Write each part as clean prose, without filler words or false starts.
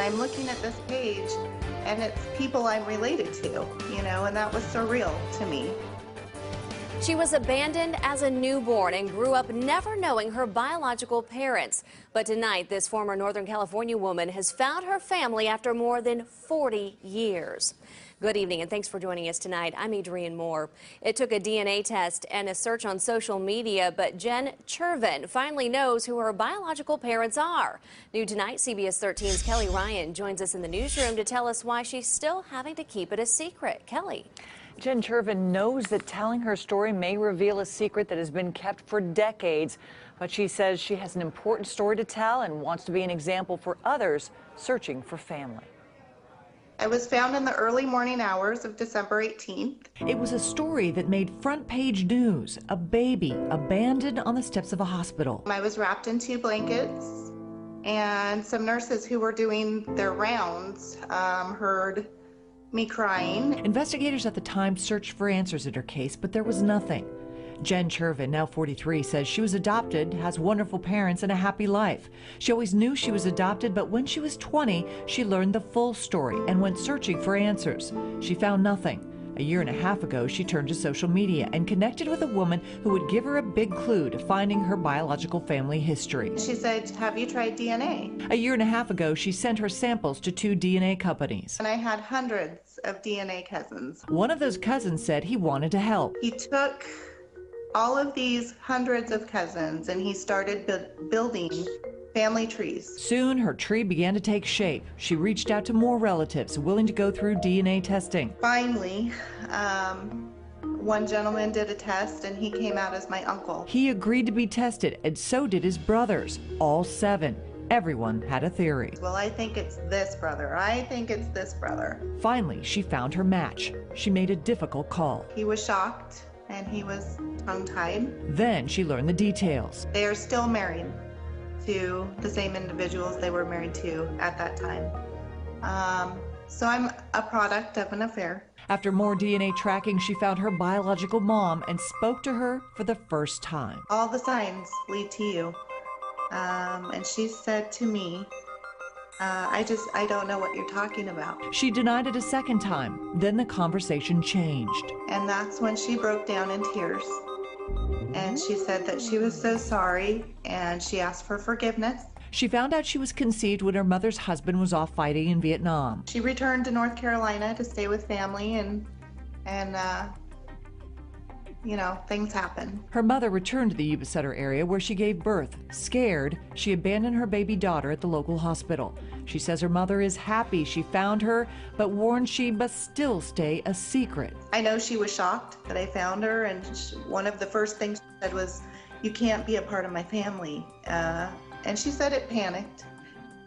I'm looking at this page and it's people I'm related to, and that was surreal to me. She was abandoned as a newborn and grew up never knowing her biological parents. But tonight, this former Northern California woman has found her family after more than 40 years. Good evening and thanks for joining us tonight. I'm Adrienne Moore. It took a DNA test and a search on social media, but Jen Chervin finally knows who her biological parents are. New tonight, CBS 13's Kelly Ryan joins us in the newsroom to tell us why she's still having to keep it a secret. Kelly. Jen Chervin knows that telling her story may reveal a secret that has been kept for decades, but she says she has an important story to tell and wants to be an example for others searching for family. I was found in the early morning hours of December 18th. It was a story that made front page news. A baby abandoned on the steps of a hospital. I was wrapped in 2 blankets, and some nurses who were doing their rounds heard me crying. Investigators at the time searched for answers in her case, but there was nothing. Jen Chervin, now 43, says she was adopted, has wonderful parents, and a happy life. She always knew she was adopted, but when she was 20, she learned the full story and went searching for answers. She found nothing. A year and a half ago, she turned to social media and connected with a woman who would give her a big clue to finding her biological family history. She said, "Have you tried DNA?" A year and a half ago, she sent her samples to 2 DNA companies. And I had hundreds of DNA cousins. One of those cousins said he wanted to help. He took all of these hundreds of cousins and he started building family trees. Soon, her tree began to take shape. She reached out to more relatives willing to go through DNA testing. Finally, one gentleman did a test and he came out as my uncle. He agreed to be tested, and so did his brothers, all 7. Everyone had a theory. Well, I think it's this brother. I think it's this brother. Finally, she found her match. She made a difficult call. He was shocked and he was tongue-tied. Then she learned the details. They are still married to the same individuals they were married to at that time. So I'm a product of an affair. After more DNA tracking, she found her biological mom and spoke to her for the first time. All the signs lead to you. And she said to me, I don't know what you're talking about. She denied it a second time. Then the conversation changed. And that's when she broke down in tears. And she said that she was so sorry and she asked for forgiveness. She found out she was conceived when her mother's husband was off fighting in Vietnam. She returned to North Carolina to stay with family and things happen. Her mother returned to the Yuba Sutter area where she gave birth. Scared, she abandoned her baby daughter at the local hospital. She says her mother is happy she found her, but warned she must still stay a secret. I know she was shocked that I found her, and one of the first things she said was, "You can't be a part of my family." And she said it panicked.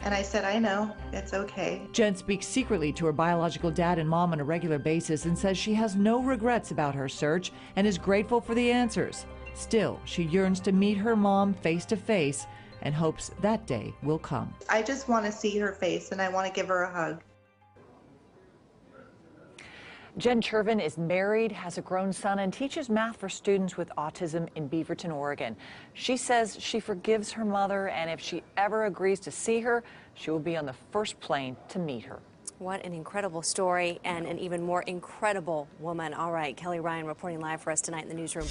And I said, "I know, it's okay." Jen speaks secretly to her biological dad and mom on a regular basis and says she has no regrets about her search and is grateful for the answers. Still, she yearns to meet her mom face to face and hopes that day will come. I just want to see her face and I want to give her a hug. Jen Chervin is married, has a grown son, and teaches math for students with autism in Beaverton, Oregon. She says she forgives her mother, and if she ever agrees to see her, she will be on the first plane to meet her. What an incredible story and an even more incredible woman. All right, Kelly Ryan reporting live for us tonight in the newsroom.